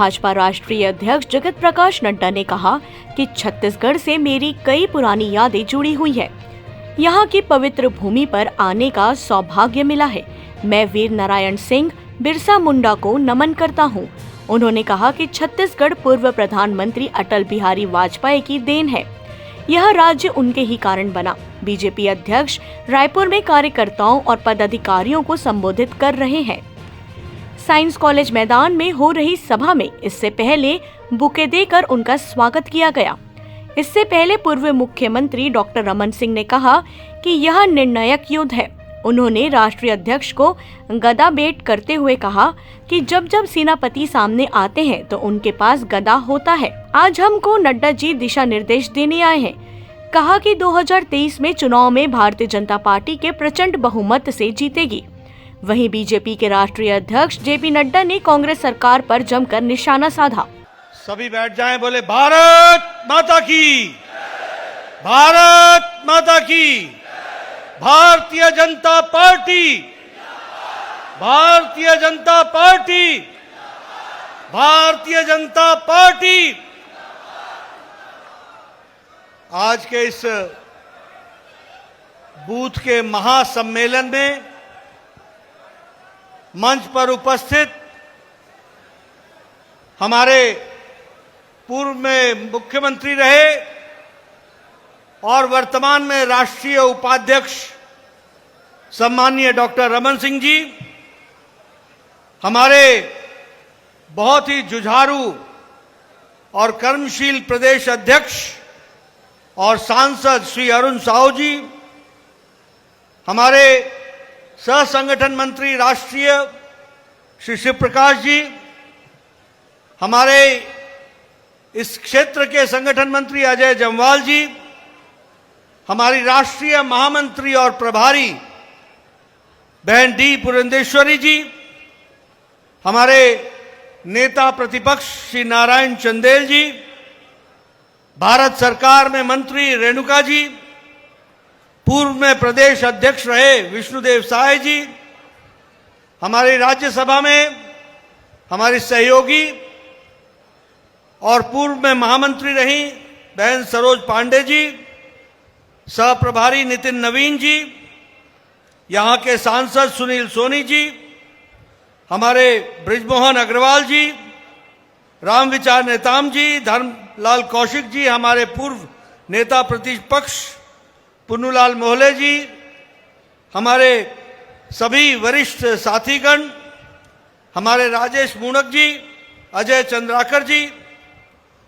भाजपा राष्ट्रीय अध्यक्ष जगत प्रकाश नड्डा ने कहा कि छत्तीसगढ़ से मेरी कई पुरानी यादें जुड़ी हुई है। यहाँ की पवित्र भूमि पर आने का सौभाग्य मिला है। मैं वीर नारायण सिंह बिरसा मुंडा को नमन करता हूँ। उन्होंने कहा कि छत्तीसगढ़ पूर्व प्रधानमंत्री अटल बिहारी वाजपेयी की देन है। यह राज्य उनके ही कारण बना। बीजेपी अध्यक्ष रायपुर में कार्यकर्ताओं और पदाधिकारियों को संबोधित कर रहे हैं। साइंस कॉलेज मैदान में हो रही सभा में इससे पहले बुके देकर उनका स्वागत किया गया। इससे पहले पूर्व मुख्यमंत्री डॉक्टर रमन सिंह ने कहा कि यह निर्णायक युद्ध है। उन्होंने राष्ट्रीय अध्यक्ष को गदा भेंट करते हुए कहा कि जब जब सेनापति सामने आते हैं तो उनके पास गदा होता है। आज हमको नड्डा जी दिशा निर्देश देने आए हैं। कहा कि 2023 में चुनाव में भारतीय जनता पार्टी के प्रचंड बहुमत से जीतेगी। वहीं बीजेपी के राष्ट्रीय अध्यक्ष जेपी नड्डा ने कांग्रेस सरकार पर जमकर निशाना साधा। सभी बैठ जाएं, बोले भारत माता की, भारत माता की, Bharatiya Janata party, Bharatiya Janata party, Bharatiya Janata party. आज के इस बूथ के महासम्मेलन में मंच पर उपस्थित हमारे पूर्व में मुख्यमंत्री रहे और वर्तमान में राष्ट्रीय उपाध्यक्ष सम्माननीय डॉक्टर रमन सिंह जी, हमारे बहुत ही जुझारू और कर्मशील प्रदेश अध्यक्ष और सांसद श्री अरुण साहू जी, हमारे सह संगठन मंत्री राष्ट्रीय श्री शिव प्रकाश जी, हमारे इस क्षेत्र के संगठन मंत्री अजय जम्वाल जी, हमारी राष्ट्रीय महामंत्री और प्रभारी बहन डी पुरंदेश्वरी जी, हमारे नेता प्रतिपक्ष श्री नारायण चंदेल जी, भारत सरकार में मंत्री रेणुका जी, पूर्व में प्रदेश अध्यक्ष रहे विष्णुदेव साय जी, हमारी राज्यसभा में हमारी सहयोगी और पूर्व में महामंत्री रही बहन सरोज पांडे जी, सह प्रभारी नितिन नवीन जी, यहाँ के सांसद सुनील सोनी जी, हमारे बृजमोहन अग्रवाल जी, रामविचार नेताम जी, धर्मलाल कौशिक जी, हमारे पूर्व नेता प्रतिपक्ष पुन्नूलाल मोहले जी, हमारे सभी वरिष्ठ साथीगण, हमारे राजेश मूणक जी, अजय चंद्राकर जी,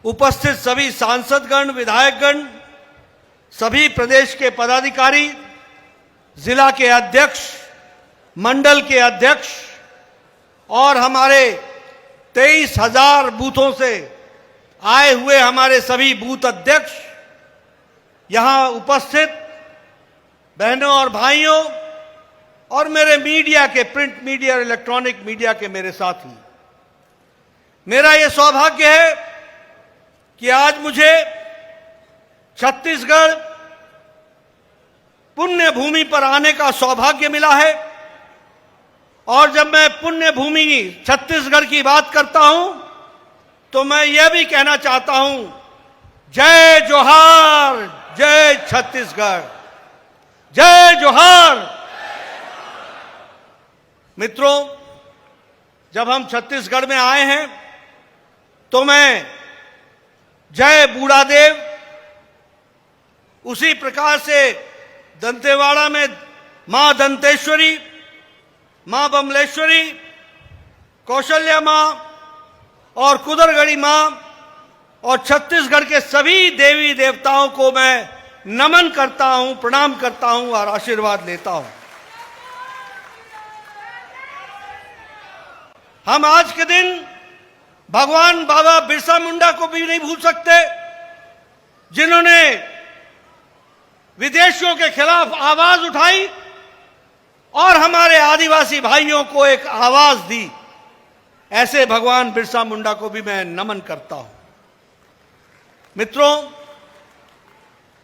उपस्थित सभी सांसदगण, विधायकगण, सभी प्रदेश के पदाधिकारी, जिला के अध्यक्ष, मंडल के अध्यक्ष और हमारे 23,000 बूथों से आए हुए हमारे सभी बूथ अध्यक्ष, यहाँ उपस्थित बहनों और भाइयों और मेरे मीडिया के, प्रिंट मीडिया और इलेक्ट्रॉनिक मीडिया के मेरे साथी, मेरा यह सौभाग्य है कि आज मुझे छत्तीसगढ़ पुण्य भूमि पर आने का सौभाग्य मिला है। और जब मैं पुण्य भूमि छत्तीसगढ़ की बात करता हूं तो मैं यह भी कहना चाहता हूं, जय जोहार, जय छत्तीसगढ़, जय जोहार। मित्रों, जब हम छत्तीसगढ़ में आए हैं तो मैं जय बूढ़ादेव, उसी प्रकार से दंतेवाड़ा में मां दंतेश्वरी, मां बमलेश्वरी, कौशल्या मां और कुदरगढ़ी मां और छत्तीसगढ़ के सभी देवी देवताओं को मैं नमन करता हूं, प्रणाम करता हूं और आशीर्वाद लेता हूं। हम आज के दिन भगवान बाबा बिरसा मुंडा को भी नहीं भूल सकते, जिन्होंने विदेशियों के खिलाफ आवाज उठाई और हमारे आदिवासी भाइयों को एक आवाज दी। ऐसे भगवान बिरसा मुंडा को भी मैं नमन करता हूं। मित्रों,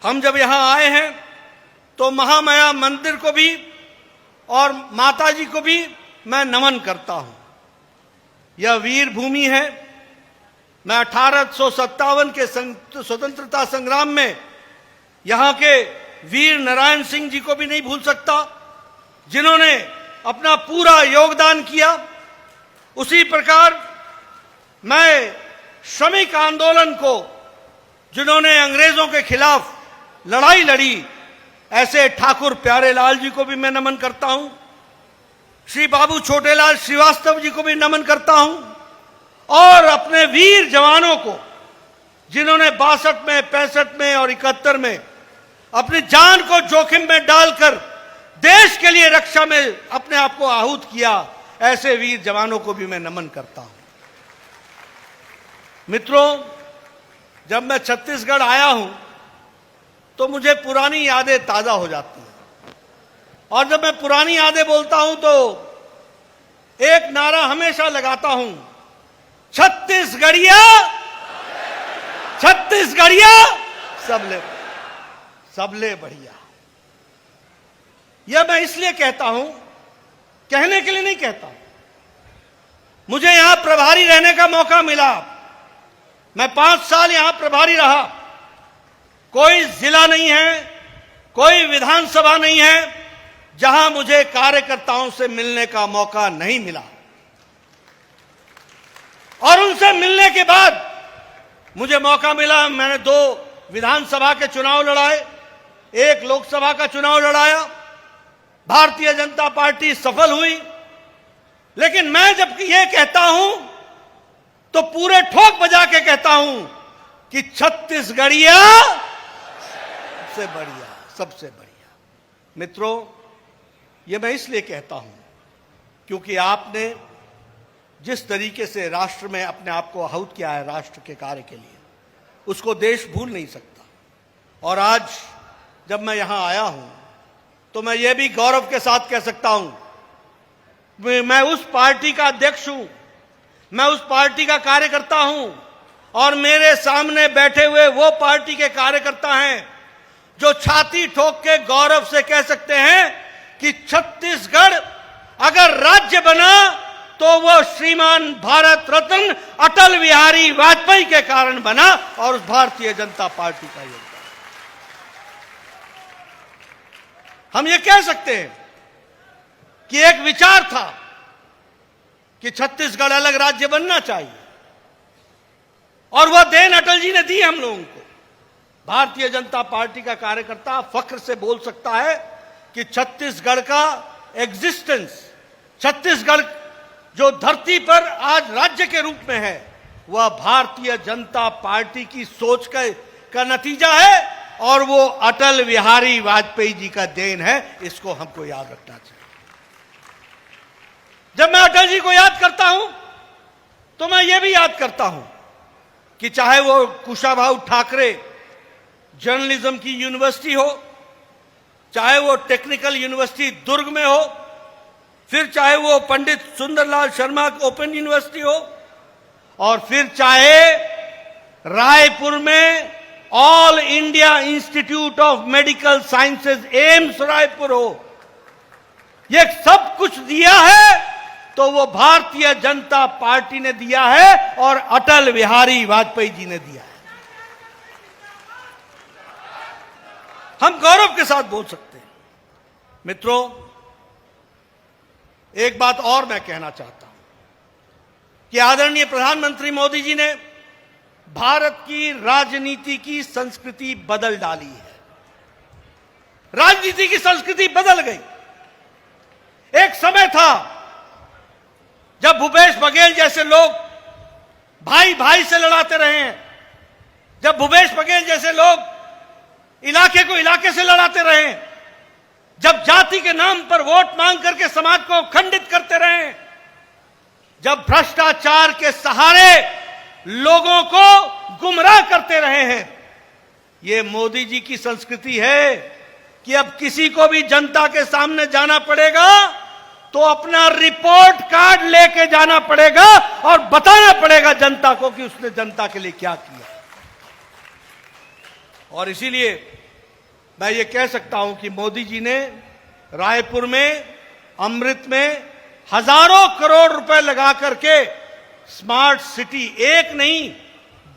हम जब यहां आए हैं तो महामाया मंदिर को भी और माता जी को भी मैं नमन करता हूं। यह वीर भूमि है, मैं 1857 के स्वतंत्रता संग्राम में यहां के वीर नारायण सिंह जी को भी नहीं भूल सकता, जिन्होंने अपना पूरा योगदान किया। उसी प्रकार मैं श्रमिक आंदोलन को, जिन्होंने अंग्रेजों के खिलाफ लड़ाई लड़ी, ऐसे ठाकुर प्यारेलाल जी को भी मैं नमन करता हूं, श्री बाबू छोटेलाल श्रीवास्तव जी को भी नमन करता हूं, और अपने वीर जवानों को, जिन्होंने 62 में, 65 में और 71 में अपनी जान को जोखिम में डालकर देश के लिए रक्षा में अपने आप को आहूत किया, ऐसे वीर जवानों को भी मैं नमन करता हूं। मित्रों, जब मैं छत्तीसगढ़ आया हूं तो मुझे पुरानी यादें ताजा हो जाती हैं, और जब मैं पुरानी यादें बोलता हूं तो एक नारा हमेशा लगाता हूं, छत्तीसगढ़िया छत्तीसगढ़िया सबले बढ़िया। यह मैं इसलिए कहता हूं, कहने के लिए नहीं कहता, मुझे यहां प्रभारी रहने का मौका मिला। मैं 5 साल यहां प्रभारी रहा। कोई जिला नहीं है, कोई विधानसभा नहीं है जहां मुझे कार्यकर्ताओं से मिलने का मौका नहीं मिला, और उनसे मिलने के बाद मुझे मौका मिला। मैंने 2 विधानसभा के चुनाव लड़ाए, 1 लोकसभा का चुनाव लड़ाया। भारतीय जनता पार्टी सफल हुई, लेकिन मैं जब ये कहता हूं तो पूरे ठोक बजा के कहता हूं कि छत्तीसगढ़िया सबसे बढ़िया। मित्रों, ये मैं इसलिए कहता हूं क्योंकि आपने जिस तरीके से राष्ट्र में अपने आप को आहूत किया है राष्ट्र के कार्य के लिए, उसको देश भूल नहीं सकता। और आज जब मैं यहां आया हूं तो मैं ये भी गौरव के साथ कह सकता हूं, मैं उस पार्टी का अध्यक्ष हूं, मैं उस पार्टी का कार्यकर्ता हूं, और मेरे सामने बैठे हुए वो पार्टी के कार्यकर्ता हैं जो छाती ठोक के गौरव से कह सकते हैं कि छत्तीसगढ़ अगर राज्य बना तो वो श्रीमान भारत रत्न अटल बिहारी वाजपेयी के कारण बना, और उस भारतीय जनता पार्टी का योगदान। हम ये कह सकते हैं कि एक विचार था कि छत्तीसगढ़ अलग राज्य बनना चाहिए, और वह देन अटल जी ने दी हम लोगों को। भारतीय जनता पार्टी का कार्यकर्ता फख्र से बोल सकता है कि छत्तीसगढ़ का एग्जिस्टेंस, छत्तीसगढ़ जो धरती पर आज राज्य के रूप में है, वह भारतीय जनता पार्टी की सोच का नतीजा है, और वो अटल बिहारी वाजपेयी जी का देन है। इसको हमको याद रखना चाहिए। जब मैं अटल जी को याद करता हूं तो मैं ये भी याद करता हूं कि चाहे वो कुशाभाऊ ठाकरे जर्नलिज्म की यूनिवर्सिटी हो, चाहे वो टेक्निकल यूनिवर्सिटी दुर्ग में हो, फिर चाहे वो पंडित सुंदरलाल शर्मा ओपन यूनिवर्सिटी हो, और फिर चाहे रायपुर में all India institute of medical sciences AIIMS Raipur हो, ये सब कुछ दिया है तो वो भारतीय जनता पार्टी ने दिया है और अटल बिहारी वाजपेयी जी ने दिया है। हम गौरव के साथ बोल सकते हैं। मित्रों, एक बात और मैं कहना चाहता हूं कि आदरणीय प्रधानमंत्री मोदी जी ने भारत की राजनीति की संस्कृति बदल डाली है। राजनीति की संस्कृति बदल गई। एक समय था जब भूपेश बघेल जैसे लोग भाई भाई से लड़ाते रहे हैं, जब भूपेश बघेल जैसे लोग इलाके को इलाके से लड़ाते रहे, जब जाति के नाम पर वोट मांग करके समाज को खंडित करते रहे, जब भ्रष्टाचार के सहारे लोगों को गुमराह करते रहे हैं। ये मोदी जी की संस्कृति है कि अब किसी को भी जनता के सामने जाना पड़ेगा तो अपना रिपोर्ट कार्ड लेके जाना पड़ेगा और बताना पड़ेगा जनता को कि उसने जनता के लिए क्या किया। और इसीलिए मैं ये कह सकता हूं कि मोदी जी ने रायपुर में, अमृत में हजारों करोड़ रुपए लगा करके स्मार्ट सिटी, एक नहीं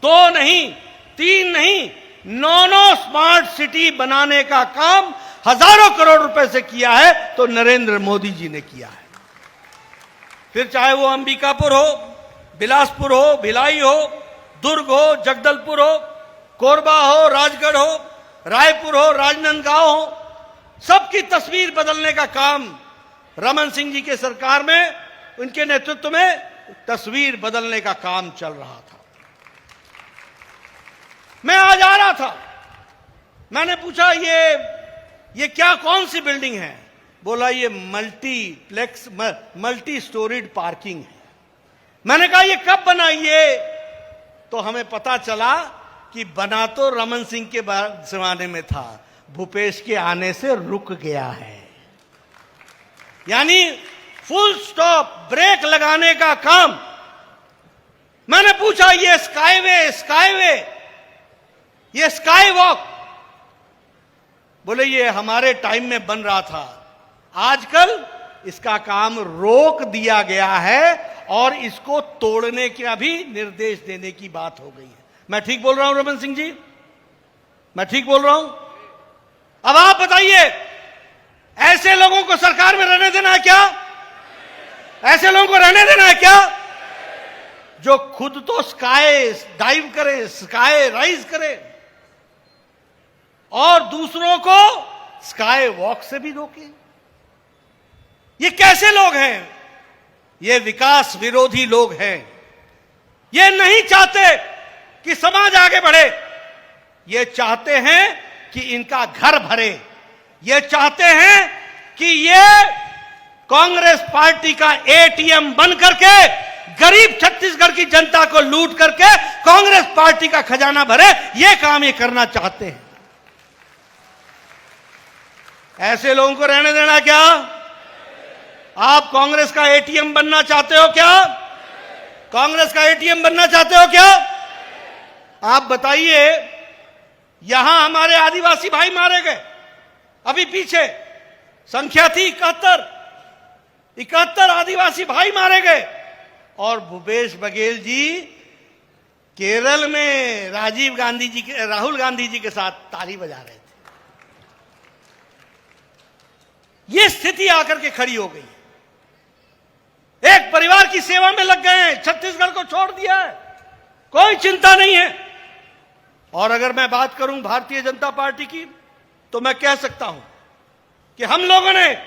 2 नहीं, 3 नहीं, 9 स्मार्ट सिटी बनाने का काम हजारों करोड़ रुपए से किया है तो नरेंद्र मोदी जी ने किया है। फिर चाहे वो अंबिकापुर हो, बिलासपुर हो, भिलाई हो, दुर्ग हो, जगदलपुर हो, कोरबा हो, राजगढ़ हो, रायपुर हो, राजनांदगांव हो, सबकी तस्वीर बदलने का काम रमन सिंह जी के सरकार में, उनके नेतृत्व में तस्वीर बदलने का काम चल रहा था। मैं आज आ रहा था, मैंने पूछा ये क्या, कौन सी बिल्डिंग है? बोला ये मल्टी स्टोरीड पार्किंग है। मैंने कहा ये कब बना? ये तो हमें पता चला कि बना तो रमन सिंह के जमाने में था, भूपेश के आने से रुक गया है। यानी फुल स्टॉप, ब्रेक लगाने का काम। मैंने पूछा ये स्काईवे, ये स्काई वॉक, बोले ये हमारे टाइम में बन रहा था, आजकल इसका काम रोक दिया गया है और इसको तोड़ने का भी निर्देश देने की बात हो गई है। मैं ठीक बोल रहा हूं रमन सिंह जी? मैं ठीक बोल रहा हूं? अब आप बताइए, ऐसे लोगों को सरकार में रहने देना है क्या? ऐसे लोगों को रहने देना है क्या जो खुद तो स्काई डाइव करे, स्काई राइज करे और दूसरों को स्काई वॉक से भी रोके? ये कैसे लोग हैं? ये विकास विरोधी लोग हैं। ये नहीं चाहते कि समाज आगे बढ़े, ये चाहते हैं कि इनका घर भरे, ये चाहते हैं कि ये कांग्रेस पार्टी का एटीएम बन करके गरीब छत्तीसगढ़ की जनता को लूट करके कांग्रेस पार्टी का खजाना भरे, ये काम ये करना चाहते हैं। ऐसे लोगों को रहने देना क्या? आप कांग्रेस का एटीएम बनना चाहते हो क्या? कांग्रेस का एटीएम बनना चाहते हो क्या? आप बताइए, यहां हमारे आदिवासी भाई मारे गए, अभी पीछे संख्या थी 71 आदिवासी भाई मारे गए और भूपेश बघेल जी केरल में राहुल गांधी जी के साथ ताली बजा रहे थे। ये स्थिति आकर के खड़ी हो गई। एक परिवार की सेवा में लग गए हैं, छत्तीसगढ़ को छोड़ दिया है, कोई चिंता नहीं है। और अगर मैं बात करूं भारतीय जनता पार्टी की, तो मैं कह सकता हूं कि हम लोगों ने,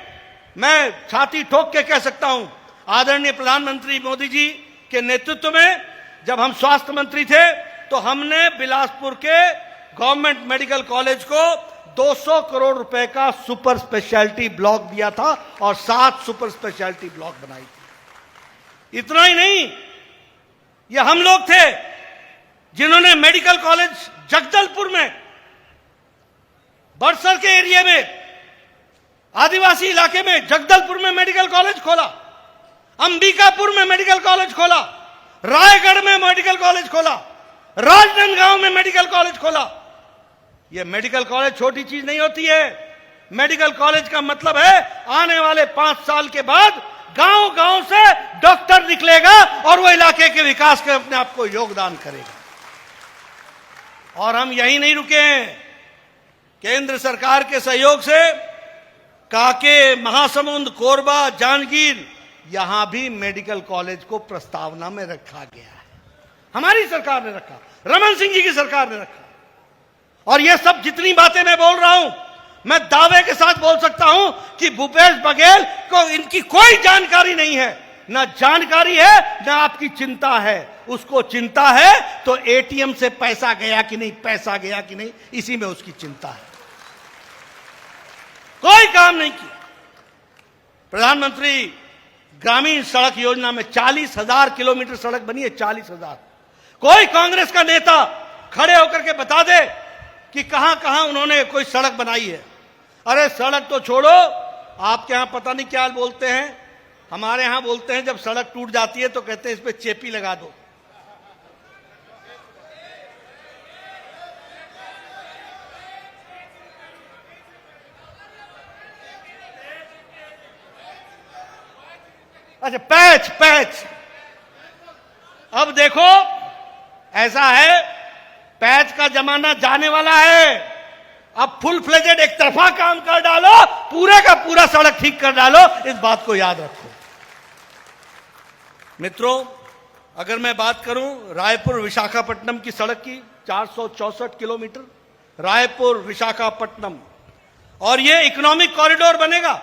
मैं छाती ठोक के कह सकता हूं, आदरणीय प्रधानमंत्री मोदी जी के नेतृत्व में जब हम स्वास्थ्य मंत्री थे तो हमने बिलासपुर के गवर्नमेंट मेडिकल कॉलेज को 200 करोड़ रुपए का सुपर स्पेशलिटी ब्लॉक दिया था और 7 सुपर स्पेशलिटी ब्लॉक बनाई थी। इतना ही नहीं, ये हम लोग थे जिन्होंने मेडिकल कॉलेज जगदलपुर में, बड़सर के एरिया में, आदिवासी इलाके में जगदलपुर में मेडिकल कॉलेज खोला, अंबिकापुर में मेडिकल कॉलेज खोला, रायगढ़ में मेडिकल कॉलेज खोला, राजनांदगांव में मेडिकल कॉलेज खोला। यह मेडिकल कॉलेज छोटी चीज नहीं होती है। मेडिकल कॉलेज का मतलब है आने वाले 5 साल के बाद गांव गांव से डॉक्टर निकलेगा और वो इलाके के विकास के अपने आप को योगदान करेगा। और हम यही नहीं रुके हैं, केंद्र सरकार के सहयोग से काके, महासमुंद, कोरबा, जांजगीर, यहां भी मेडिकल कॉलेज को प्रस्तावना में रखा गया है। हमारी सरकार ने रखा, रमन सिंह जी की सरकार ने रखा। और ये सब जितनी बातें मैं बोल रहा हूं, मैं दावे के साथ बोल सकता हूं कि भूपेश बघेल को इनकी कोई जानकारी नहीं है। ना जानकारी है, ना आपकी चिंता है। उसको चिंता है तो एटीएम से पैसा गया कि नहीं, इसी में उसकी चिंता है। कोई काम नहीं किया। प्रधानमंत्री ग्रामीण सड़क योजना में 40,000 किलोमीटर सड़क बनी है, 40,000। कोई कांग्रेस का नेता खड़े होकर के बता दे कि कहां कहां उन्होंने कोई सड़क बनाई है। अरे सड़क तो छोड़ो, आपके यहां पता नहीं क्या बोलते हैं, हमारे यहां बोलते हैं जब सड़क टूट जाती है तो कहते हैं इस पे चेपी लगा दो। अच्छा, पैच। अब देखो, ऐसा है, पैच का जमाना जाने वाला है। अब फुल फ्लेजेड एक तरफा काम कर डालो, पूरे का पूरा सड़क ठीक कर डालो, इस बात को याद रखो। मित्रों, अगर मैं बात करूं रायपुर विशाखापट्टनम की सड़क की, 464 किलोमीटर रायपुर विशाखापट्टनम, और ये इकोनॉमिक कॉरिडोर बनेगा।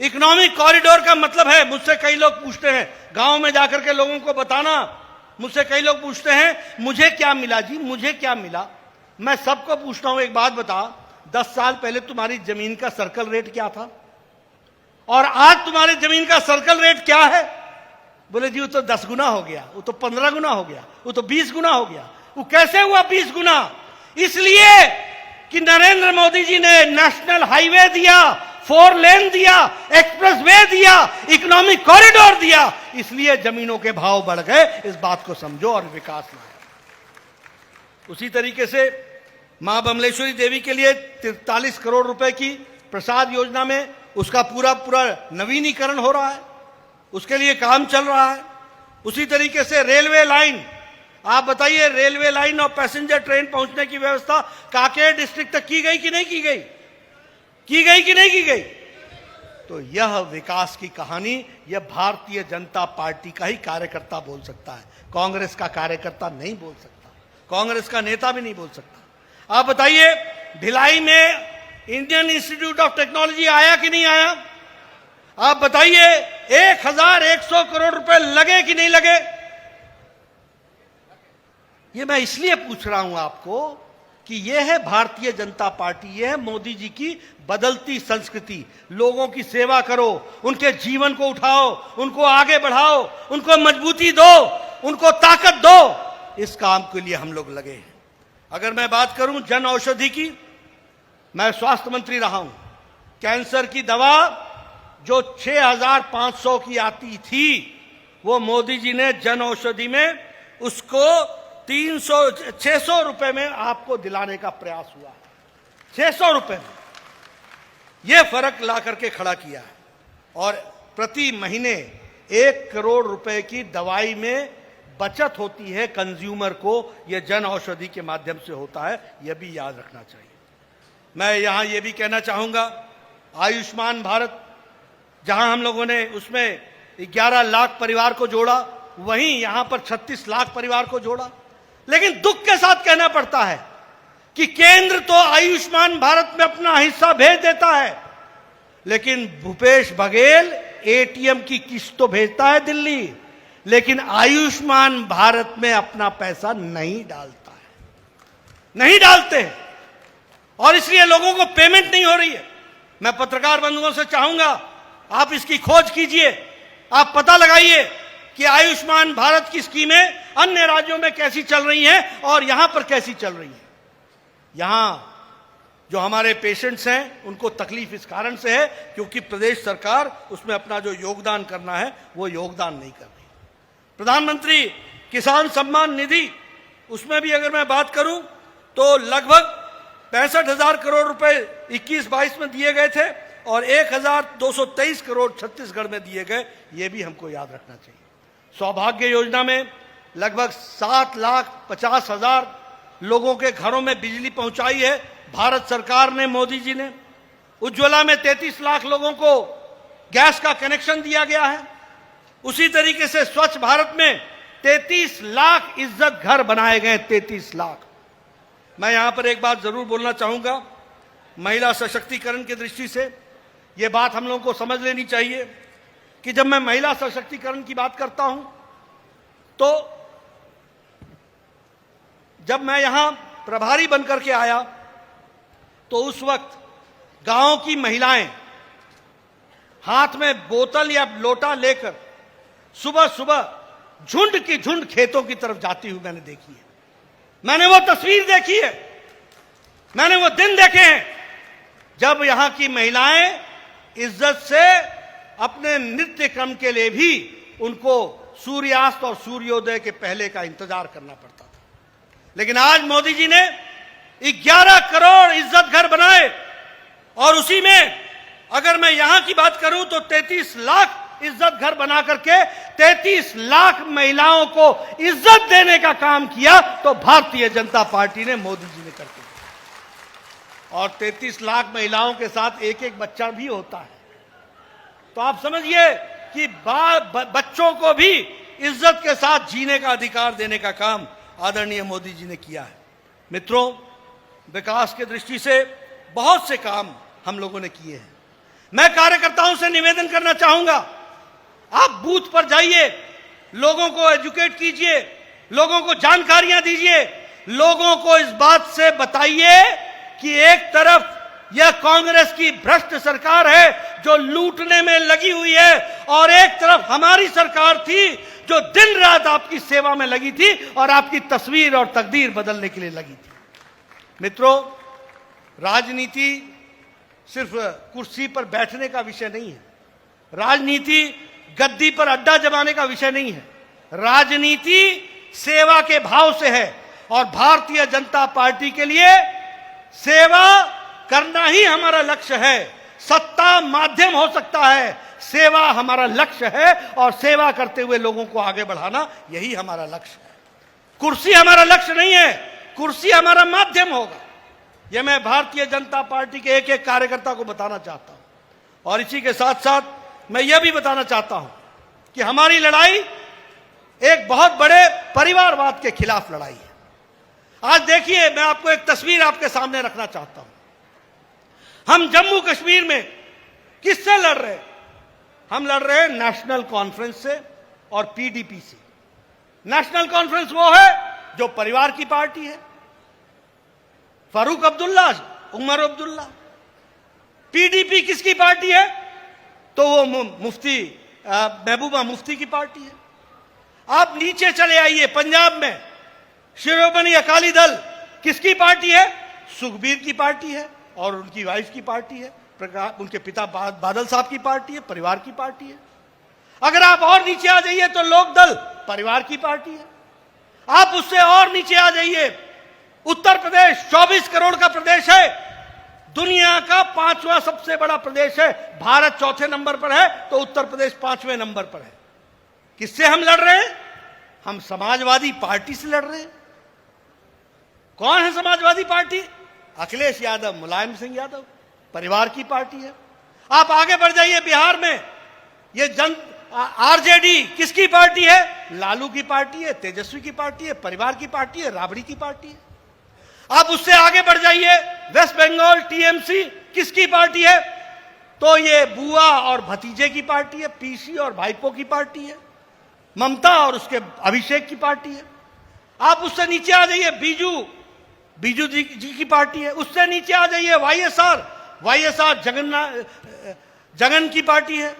इकोनॉमिक कॉरिडोर का मतलब है, मुझसे कई लोग पूछते हैं, गांव में जाकर के लोगों को बताना, मुझसे कई लोग पूछते हैं मुझे क्या मिला जी, मुझे क्या मिला। मैं सबको पूछता हूं, एक बात बता, 10 साल पहले तुम्हारी जमीन का सर्कल रेट क्या था और आज तुम्हारी जमीन का सर्कल रेट क्या है? बोले जी वो तो 10 गुना हो गया, वो तो 15 गुना हो गया, वो तो 20 गुना हो गया। वो कैसे हुआ 20 गुना? इसलिए कि नरेंद्र मोदी जी ने नेशनल हाईवे दिया, 4 लेन दिया, एक्सप्रेसवे दिया, इकोनॉमिक कॉरिडोर दिया, इसलिए जमीनों के भाव बढ़ गए। इस बात को समझो और विकास लाए। उसी तरीके से मां बमलेश्वरी देवी के लिए 43 करोड़ रुपए की प्रसाद योजना में उसका पूरा नवीनीकरण हो रहा है, उसके लिए काम चल रहा है। उसी तरीके से रेलवे लाइन, आप बताइए, रेलवे लाइन और पैसेंजर ट्रेन पहुंचने की व्यवस्था कांकेर डिस्ट्रिक्ट तक की गई कि नहीं की गई? की गई कि नहीं की गई? तो यह विकास की कहानी यह भारतीय जनता पार्टी का ही कार्यकर्ता बोल सकता है, कांग्रेस का कार्यकर्ता नहीं बोल सकता, कांग्रेस का नेता भी नहीं बोल सकता। आप बताइए, भिलाई में इंडियन इंस्टीट्यूट ऑफ टेक्नोलॉजी आया कि नहीं आया? आप बताइए, 1100 करोड़ रुपए लगे कि नहीं लगे? ये मैं इसलिए पूछ रहा हूं आपको कि यह है भारतीय जनता पार्टी, यह है मोदी जी की बदलती संस्कृति। लोगों की सेवा करो, उनके जीवन को उठाओ, उनको आगे बढ़ाओ, उनको मजबूती दो, उनको ताकत दो। इस काम के लिए हम लोग लगे हैं। अगर मैं बात करूं जन औषधि की, मैं स्वास्थ्य मंत्री रहा हूं। कैंसर की दवा जो 6500 की आती थी, वो मोदी जी ने जन औषधि में उसको 600 रुपए में आपको दिलाने का प्रयास हुआ है। 600 रुपए में यह फर्क ला करके खड़ा किया है। और प्रति महीने 1 करोड़ रुपए की दवाई में बचत होती है कंज्यूमर को, यह जन औषधि के माध्यम से होता है, यह भी याद रखना चाहिए। मैं यहां यह भी कहना चाहूंगा, आयुष्मान भारत, जहां हम लोगों ने उसमें 11 लाख परिवार को जोड़ा, वहीं यहां पर 36 लाख परिवार को जोड़ा। लेकिन दुख के साथ कहना पड़ता है कि केंद्र तो आयुष्मान भारत में अपना हिस्सा भेज देता है, लेकिन भूपेश बघेल एटीएम की किस्त तो भेजता है दिल्ली, लेकिन आयुष्मान भारत में अपना पैसा नहीं डालता है, नहीं डालते। और इसलिए लोगों को पेमेंट नहीं हो रही है। मैं पत्रकार बंधुओं से चाहूंगा, आप इसकी खोज कीजिए, आप पता लगाइए कि आयुष्मान भारत की स्कीमें अन्य राज्यों में कैसी चल रही हैं और यहां पर कैसी चल रही हैं। यहां जो हमारे पेशेंट्स हैं उनको तकलीफ इस कारण से है क्योंकि प्रदेश सरकार उसमें अपना जो योगदान करना है वो योगदान नहीं कर रही। प्रधानमंत्री किसान सम्मान निधि, उसमें भी अगर मैं बात करूं तो लगभग 65,000 करोड़ रुपए 21-22 में दिए गए थे और 1,223 करोड़ छत्तीसगढ़ में दिए गए, ये भी हमको याद रखना चाहिए। सौभाग्य योजना में लगभग 7,50,000 लोगों के घरों में बिजली पहुंचाई है भारत सरकार ने, मोदी जी ने। उज्ज्वला में 33 लाख लोगों को गैस का कनेक्शन दिया गया है। उसी तरीके से स्वच्छ भारत में 33 लाख इज्जत घर बनाए गए, 33 लाख। मैं यहां पर एक बात जरूर बोलना चाहूंगा, महिला सशक्तिकरण की दृष्टि से यह बात हम लोगों को समझ लेनी चाहिए कि जब मैं महिला सशक्तिकरण की बात करता हूं तो जब मैं यहां प्रभारी बनकर के आया तो उस वक्त गांव की महिलाएं हाथ में बोतल या लोटा लेकर सुबह सुबह झुंड की झुंड खेतों की तरफ जाती हुई मैंने देखी है। मैंने वो तस्वीर देखी है, मैंने वो दिन देखे हैं जब यहां की महिलाएं इज्जत से अपने नित्य क्रम के लिए भी उनको सूर्यास्त और सूर्योदय के पहले का इंतजार करना पड़ता था। लेकिन आज मोदी जी ने 11 करोड़ इज्जत घर बनाए और उसी में अगर मैं यहां की बात करूं तो 33 लाख इज्जत घर बना करके 33 लाख महिलाओं को इज्जत देने का काम किया तो भारतीय जनता पार्टी ने, मोदी जी ने करके दिया। और 33 लाख महिलाओं के साथ एक एक बच्चा भी होता है, तो आप समझिए कि बच्चों को भी इज्जत के साथ जीने का अधिकार देने का काम आदरणीय मोदी जी ने किया है। मित्रों, विकास की दृष्टि से बहुत से काम हम लोगों ने किए हैं। मैं कार्यकर्ताओं से निवेदन करना चाहूंगा, आप बूथ पर जाइए, लोगों को एजुकेट कीजिए, लोगों को जानकारियां दीजिए, लोगों को इस बात से बताइए कि एक तरफ यह कांग्रेस की भ्रष्ट सरकार है जो लूटने में लगी हुई है, और एक तरफ हमारी सरकार थी जो दिन रात आपकी सेवा में लगी थी और आपकी तस्वीर और तकदीर बदलने के लिए लगी थी। मित्रों, राजनीति सिर्फ कुर्सी पर बैठने का विषय नहीं है, राजनीति गद्दी पर अड्डा जमाने का विषय नहीं है, राजनीति सेवा के भाव से है। और भारतीय जनता पार्टी के लिए सेवा करना ही हमारा लक्ष्य है। सत्ता माध्यम हो सकता है, सेवा हमारा लक्ष्य है, और सेवा करते हुए लोगों को आगे बढ़ाना यही हमारा लक्ष्य है। कुर्सी हमारा लक्ष्य नहीं है, कुर्सी हमारा माध्यम होगा। यह मैं भारतीय जनता पार्टी के एक एक कार्यकर्ता को बताना चाहता हूं। और इसी के साथ साथ मैं यह भी बताना चाहता हूं कि हमारी लड़ाई एक बहुत बड़े परिवारवाद के खिलाफ लड़ाई है। आज देखिए, मैं आपको एक तस्वीर आपके सामने रखना चाहता हूं। हम जम्मू कश्मीर में किससे लड़ रहे हैं? हम लड़ रहे हैं नेशनल कॉन्फ्रेंस से और पीडीपी से। नेशनल कॉन्फ्रेंस वो है जो परिवार की पार्टी है, फारूक अब्दुल्ला, उमर अब्दुल्ला। पीडीपी किसकी पार्टी है? तो वो मुफ्ती महबूबा मुफ्ती की पार्टी है। आप नीचे चले आइए, पंजाब में शिरोमणि अकाली दल किसकी पार्टी है? सुखबीर की पार्टी है और उनकी वाइफ की पार्टी है, उनके पिता बादल साहब की पार्टी है, परिवार की पार्टी है। अगर आप और नीचे आ जाइए तो लोकदल परिवार की पार्टी है। आप उससे और नीचे आ जाइए, उत्तर प्रदेश 24 करोड़ का प्रदेश है, दुनिया का 5वां सबसे बड़ा प्रदेश है। भारत चौथे नंबर पर है तो उत्तर प्रदेश 5वें नंबर पर है। किससे हम लड़ रहे हैं? हम समाजवादी पार्टी से लड़ रहे हैं। कौन है समाजवादी पार्टी? अखिलेश यादव, मुलायम सिंह यादव, परिवार की पार्टी है। आप आगे बढ़ जाइए, बिहार में ये आरजेडी किसकी पार्टी है? लालू की पार्टी है, तेजस्वी की पार्टी है, परिवार की पार्टी है, राबड़ी की पार्टी है। आप उससे आगे बढ़ जाइए, वेस्ट बंगाल टीएमसी किसकी पार्टी है? तो ये बुआ और भतीजे की पार्टी है, पीसी और भाईपो की पार्टी है, ममता और उसके अभिषेक की पार्टी है। आप उससे नीचे आ जाइए, बीजू जी की पार्टी है। उससे नीचे आ जाइए, वाईएसआर जगन की पार्टी है।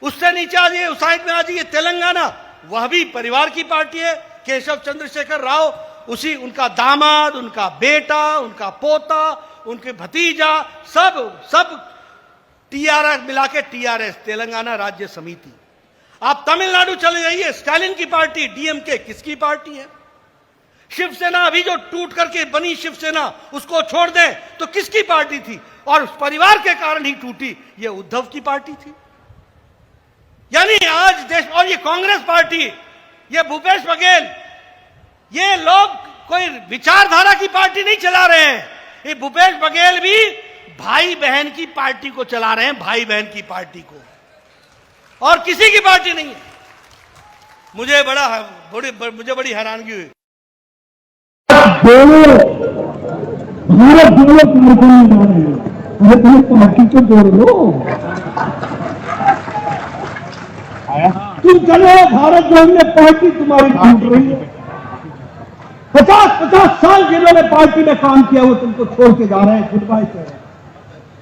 उससे नीचे आ जाइए, उस साइड में आ जाइए तेलंगाना, वह भी परिवार की पार्टी है। केशव चंद्रशेखर राव, उनका दामाद, उनका बेटा, उनका पोता, उनके भतीजा, सब टीआरएस मिला के टीआरएस, तेलंगाना राज्य समिति। आप तमिलनाडु चले जाइए, स्टालिन की पार्टी डीएमके किसकी पार्टी है? शिवसेना अभी जो टूट करके बनी शिवसेना, उसको छोड़ दें तो किसकी पार्टी थी? और उस परिवार के कारण ही टूटी, ये उद्धव की पार्टी थी। यानी आज देश, और ये कांग्रेस पार्टी, ये भूपेश बघेल, ये लोग कोई विचारधारा की पार्टी नहीं चला रहे हैं। ये भूपेश बघेल भी भाई बहन की पार्टी को चला रहे हैं, भाई बहन की पार्टी को, और किसी की पार्टी नहीं है। मुझे बड़ी हैरानगी हुई। भारत जोड़ो कार्यक्रम बना रहे हैं, अरे तुम पार्टी को जोड़ लो। तुम चलो, भारत जोड़ने पार्टी तुम्हारी टूट रही है। 50 साल जिन्होंने पार्टी में काम किया वो तुमको छोड़ के जा रहे हैं, गुड बाय कह रहे हैं।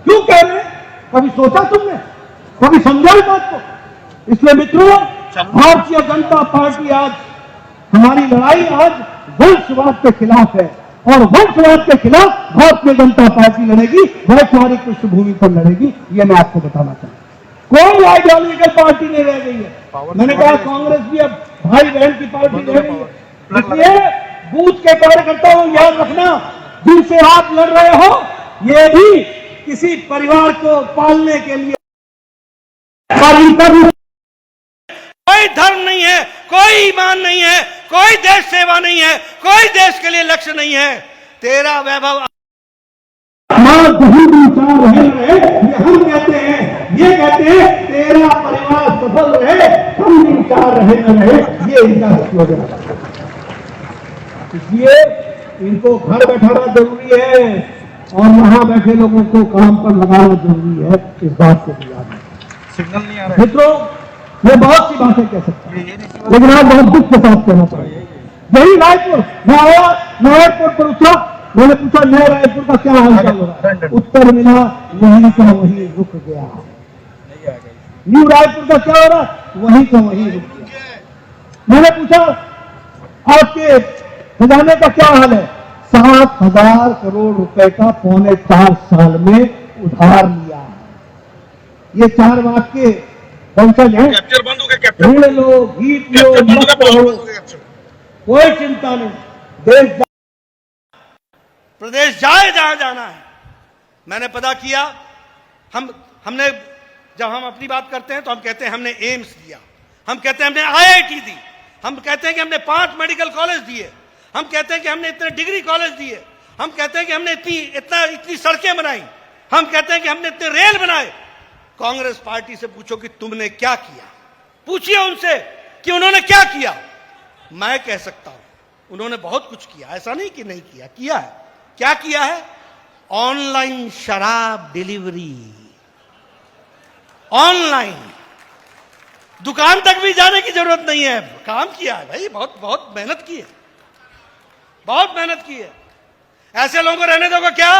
क्यों कह रहे हैं? कभी सोचा तुमने? कभी समझा इस बात को? इसलिए मित्रों, भारतीय जनता पार्टी आज, हमारी लड़ाई आज वंशवाद के खिलाफ है, और वंशवाद के खिलाफ भारतीय जनता पार्टी लड़ेगी, वैचारिक पृष्ठभूमि पर लड़ेगी। ये मैं आपको बताना चाहता हूं। कोई आइडियोलॉजिकल पार्टी नहीं रह गई है। मैंने कहा कांग्रेस भी अब भाई बहन की पार्टी रह गई है। इसलिए बूथ के कार्यकर्ताओं को याद रखना, जिनसे आप लड़ रहे हो, ये भी किसी परिवार को पालने के लिए कोई धर्म नहीं है, कोई ईमान नहीं है, कोई देश सेवा नहीं है, कोई देश के लिए लक्ष्य नहीं है। तेरा वैभव विचार रहे, ये हम कहते हैं, ये कहते हैं तेरा परिवार सफल रहे, हम विचार रहे न रहे, ये इनका स्लोगन है। इसलिए इनको घर बैठाना जरूरी है और वहां बैठे लोगों को काम पर लगाना जरूरी है। इस बात को भी याद रखें। सिग्नल नहीं आ रहा है मित्रों, मैं बहुत सी बातें कह सकता हूं, लेकिन आप बहुत दुख के साथ कहना चाहिए। यही रायपुर, मैं आया, मैं एयरपोर्ट पर उतरा, मैंने पूछा नया रायपुर का क्या हाल चाल हो रहा है? उत्तर मिला वहीं का वहीं रुक गया। न्यू रायपुर का क्या हो रहा है? वहीं का वहीं रुक गया। मैंने पूछा आपके खजाने का क्या हाल है? 7,000 करोड़ रुपए का 4.25 साल में उधार लिया है। ये 4 वाक्य वंशज है। कैप्चर बंद हो गया, कैप्चर ऋण लो, गीत लो, मत लो, कोई चिंता नहीं, देश प्रदेश जाए जहां जाना है। मैंने पता किया, हमने जब हम अपनी बात करते हैं तो हम कहते हैं हमने एम्स दिया, हम कहते हैं हमने आईआईटी दी, हम कहते हैं कि हमने 5 मेडिकल कॉलेज दिए, हम कहते हैं कि हमने इतने डिग्री कॉलेज दिए, हम कहते हैं कि हमने इतनी सड़कें बनाई, हम कहते हैं कि हमने इतने रेल बनाए। कांग्रेस पार्टी से पूछो कि तुमने क्या किया, पूछिए उनसे कि उन्होंने क्या किया। मैं कह सकता हूं उन्होंने बहुत कुछ किया, ऐसा नहीं कि नहीं किया, किया है। क्या किया है? ऑनलाइन शराब डिलीवरी, ऑनलाइन, दुकान तक भी जाने की जरूरत नहीं है, काम किया है भाई, बहुत बहुत मेहनत की है, बहुत मेहनत की है। ऐसे लोगों को रहने दोगे क्या?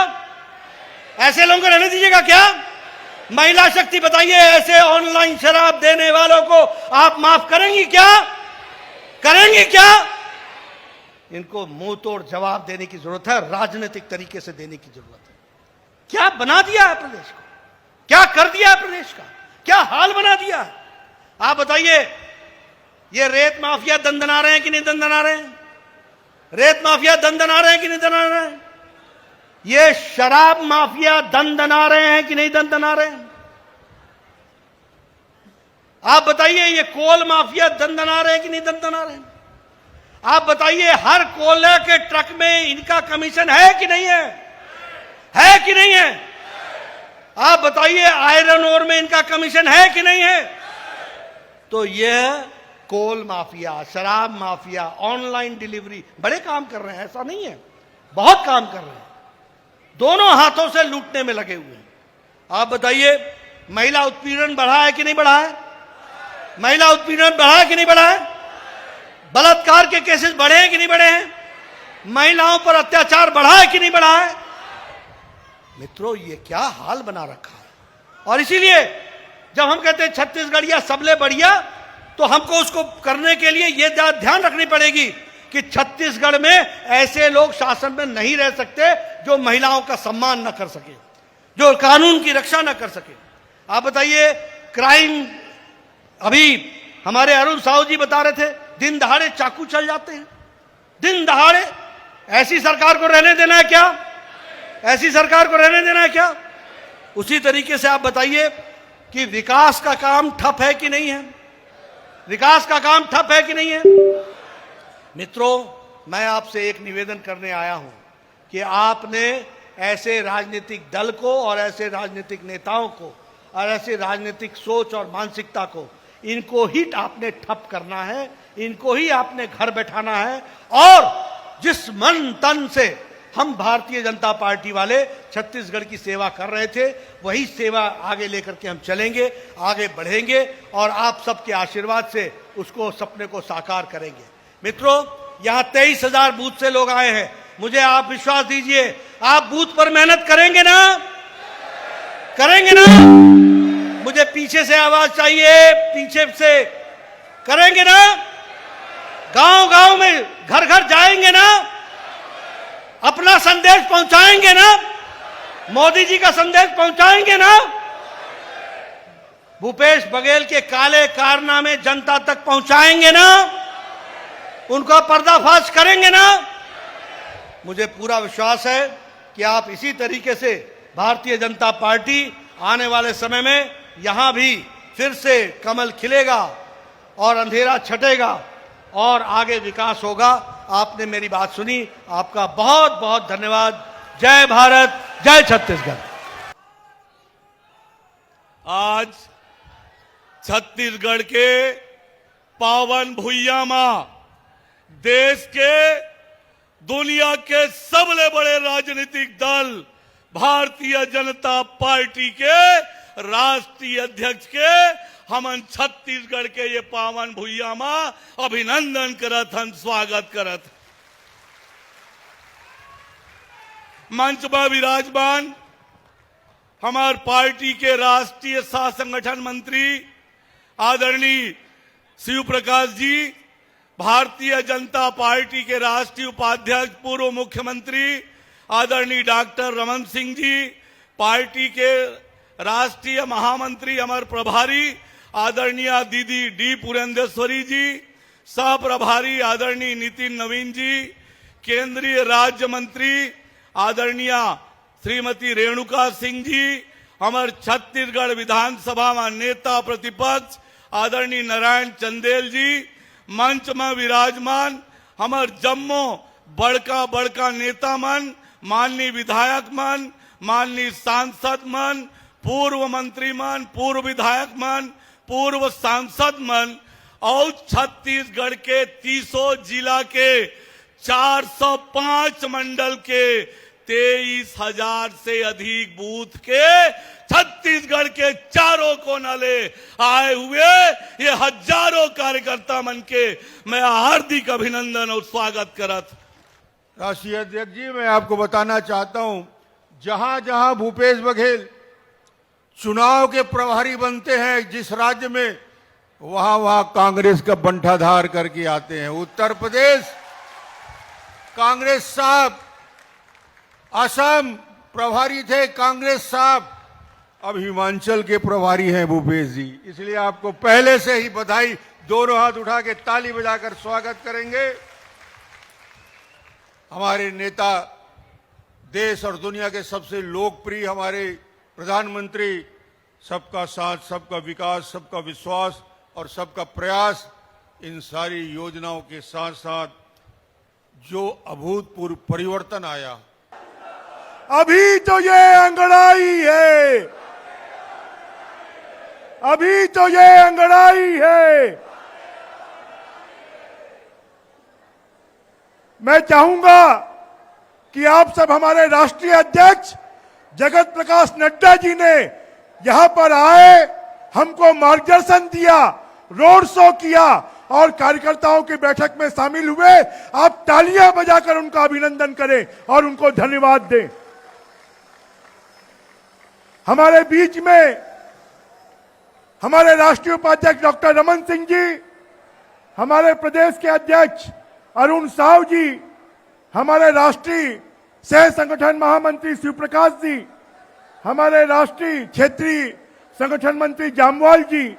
ऐसे लोगों को रहने दीजिएगा क्या? महिला शक्ति बताइए, ऐसे ऑनलाइन शराब देने वालों को आप माफ करेंगी क्या? करेंगी क्या? इनको मुंह तोड़ जवाब देने की जरूरत है, राजनीतिक तरीके से देने की जरूरत है। क्या बना दिया है प्रदेश को, क्या कर दिया है प्रदेश का, क्या हाल बना दिया है? आप बताइए, ये रेत माफिया दंदना रहे हैं कि नहीं दंदना रहे हैं? रेत माफिया दंदना रहे हैं कि नहीं दंदना रहे हैं? ये शराब माफिया दंदना रहे हैं कि नहीं दंदना रहे हैं? आप बताइए, ये कोल माफिया दंदना रहे हैं कि नहीं दंदना रहे हैं? आप बताइए, हर कोयले के ट्रक में इनका कमीशन है कि नहीं है? है कि नहीं है? आप बताइए, आयरन ओर में इनका कमीशन है कि नहीं है? तो यह कोल माफिया, शराब माफिया, ऑनलाइन डिलीवरी बड़े काम कर रहे हैं, ऐसा नहीं है, बहुत काम कर रहे हैं, दोनों हाथों से लूटने में लगे हुए हैं। आप बताइए, महिला उत्पीड़न बढ़ा है कि नहीं बढ़ा है? महिला उत्पीड़न बढ़ा है कि नहीं बढ़ा है? बलात्कार के केसेस बढ़े हैं कि नहीं बढ़े हैं? महिलाओं पर अत्याचार बढ़ा है कि नहीं बढ़ा है? मित्रों, ये क्या हाल बना रखा है। और इसीलिए जब हम कहते हैं छत्तीसगढ़िया सबले बढ़िया, तो हमको उसको करने के लिए ये ध्यान रखनी पड़ेगी कि छत्तीसगढ़ में ऐसे लोग शासन में नहीं रह सकते जो महिलाओं का सम्मान न कर सके, जो कानून की रक्षा न कर सके। आप बताइए, क्राइम, अभी हमारे अरुण साहू जी बता रहे थे, दिन दहाड़े चाकू चल जाते हैं, दिन दहाड़े। ऐसी सरकार को रहने देना है क्या? ऐसी सरकार को रहने देना है क्या? उसी तरीके से आप बताइए कि विकास का काम ठप है कि नहीं है? विकास का काम ठप है कि नहीं है? मित्रों, मैं आपसे एक निवेदन करने आया हूं कि आपने ऐसे राजनीतिक दल को और ऐसे राजनीतिक नेताओं को और ऐसे राजनीतिक सोच और मानसिकता को, इनको ही आपने ठप करना है, इनको ही आपने घर बैठाना है। और जिस मन तन से हम भारतीय जनता पार्टी वाले छत्तीसगढ़ की सेवा कर रहे थे, वही सेवा आगे लेकर के हम चलेंगे, आगे बढ़ेंगे और आप सबके आशीर्वाद से उसको, सपने को साकार करेंगे। मित्रों, यहां 23,000 बूथ से लोग आए हैं, मुझे आप विश्वास दीजिए, आप बूथ पर मेहनत करेंगे ना? करेंगे ना? मुझे पीछे से आवाज चाहिए, पीछे से करेंगे ना? गांव गांव में, घर घर जाएंगे ना? अपना संदेश पहुंचाएंगे ना? मोदी जी का संदेश पहुंचाएंगे ना? भूपेश बघेल के काले कारनामे जनता तक पहुंचाएंगे ना? उनका पर्दाफाश करेंगे ना? मुझे पूरा विश्वास है कि आप इसी तरीके से भारतीय जनता पार्टी आने वाले समय में यहां भी फिर से कमल खिलेगा और अंधेरा छटेगा और आगे विकास होगा। आपने मेरी बात सुनी, आपका बहुत बहुत धन्यवाद। जय भारत, जय छत्तीसगढ़। आज छत्तीसगढ़ के पावन भुइयां मां देश के दुनिया के सबले बड़े राजनीतिक दल भारतीय जनता पार्टी के राष्ट्रीय अध्यक्ष के हमन छत्तीसगढ़ के ये पावन भुइयां मां अभिनंदन करत हन, स्वागत करत। मंच में विराजमान हमार पार्टी के राष्ट्रीय सह संगठन मंत्री आदरणीय शिव प्रकाश जी, भारतीय जनता पार्टी के राष्ट्रीय उपाध्यक्ष पूर्व मुख्यमंत्री आदरणीय डॉक्टर रमन सिंह जी, पार्टी के राष्ट्रीय महामंत्री अमर प्रभारी आदरणीय दीदी डी पुरेंद्रेश्वरी जी, सह प्रभारी आदरणीय नितिन नवीन जी, केंद्रीय राज्य मंत्री आदरणीय श्रीमती रेणुका सिंह जी, हमार छत्तीसगढ़ विधानसभा में नेता प्रतिपक्ष आदरणीय नारायण चंदेल जी, मंच में विराजमान हमार जम्मू बड़का बड़का नेता मन, माननीय विधायक मन, माननीय सांसद मन, पूर्व मंत्री मन, पूर्व विधायक मन, पूर्व सांसद मन और छत्तीसगढ़ के 300 जिला के 405 मंडल के 23,000 से अधिक बूथ के छत्तीसगढ़ के चारों कोना ले आए हुए ये हजारों कार्यकर्ता मन के मैं हार्दिक अभिनंदन और स्वागत करत। राष्ट्रीय अध्यक्ष जी, मैं आपको बताना चाहता हूं, जहां जहां भूपेश बघेल चुनाव के प्रभारी बनते हैं जिस राज्य में, वहां वहां कांग्रेस का बंटाधार करके आते हैं। उत्तर प्रदेश कांग्रेस साहब, असम प्रभारी थे कांग्रेस साहब, अब हिमाचल के प्रभारी हैं भूपेश जी। इसलिए आपको पहले से ही बधाई, दोनों हाथ उठा के ताली बजाकर स्वागत करेंगे। हमारे नेता, देश और दुनिया के सबसे लोकप्रिय हमारे प्रधानमंत्री, सबका साथ, सबका विकास, सबका विश्वास और सबका प्रयास, इन सारी योजनाओं के साथ साथ जो अभूतपूर्व परिवर्तन आया, अभी तो ये अंगड़ाई है, अभी तो ये अंगड़ाई है। मैं चाहूंगा कि आप सब, हमारे राष्ट्रीय अध्यक्ष जगत प्रकाश नड्डा जी ने यहां पर आए, हमको मार्गदर्शन दिया, रोड शो किया और कार्यकर्ताओं की बैठक में शामिल हुए। आप तालियां बजाकर उनका अभिनंदन करें और उनको धन्यवाद दें। हमारे बीच में हमारे राष्ट्रीय उपाध्यक्ष डॉक्टर रमन सिंह जी, हमारे प्रदेश के अध्यक्ष अरुण साव जी, हमारे राष्ट्रीय सह संगठन महामंत्री शिव प्रकाश जी, हमारे राष्ट्रीय क्षेत्रीय संगठन मंत्री जामवाल जी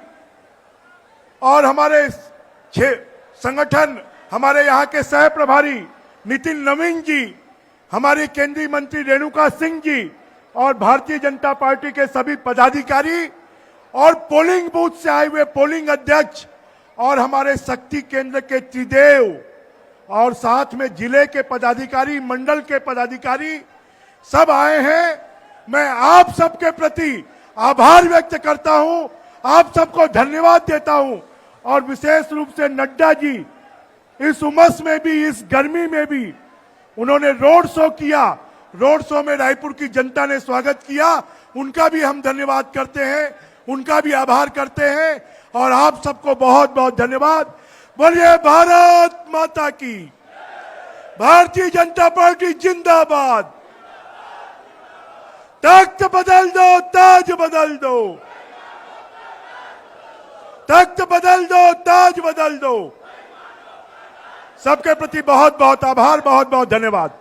और हमारे संगठन, हमारे यहाँ के सह प्रभारी नितिन नवीन जी, हमारी केंद्रीय मंत्री रेणुका सिंह जी और भारतीय जनता पार्टी के सभी पदाधिकारी और पोलिंग बूथ से आए हुए पोलिंग अध्यक्ष और हमारे शक्ति केंद्र के त्रिदेव और साथ में जिले के पदाधिकारी, मंडल के पदाधिकारी सब आए हैं। मैं आप सबके प्रति आभार व्यक्त करता हूं, आप सबको धन्यवाद देता हूं और विशेष रूप से नड्डा जी, इस उमस में भी, इस गर्मी में भी उन्होंने रोड शो किया, रोड शो में रायपुर की जनता ने स्वागत किया, उनका भी हम धन्यवाद करते हैं, उनका भी आभार करते हैं और आप सबको बहुत बहुत धन्यवाद। बोलिए भारत माता की, भारतीय जनता पार्टी जिंदाबाद। तख्त बदल दो, ताज बदल दो, तख्त बदल दो, ताज बदल दो। सबके प्रति बहुत बहुत आभार, बहुत बहुत धन्यवाद।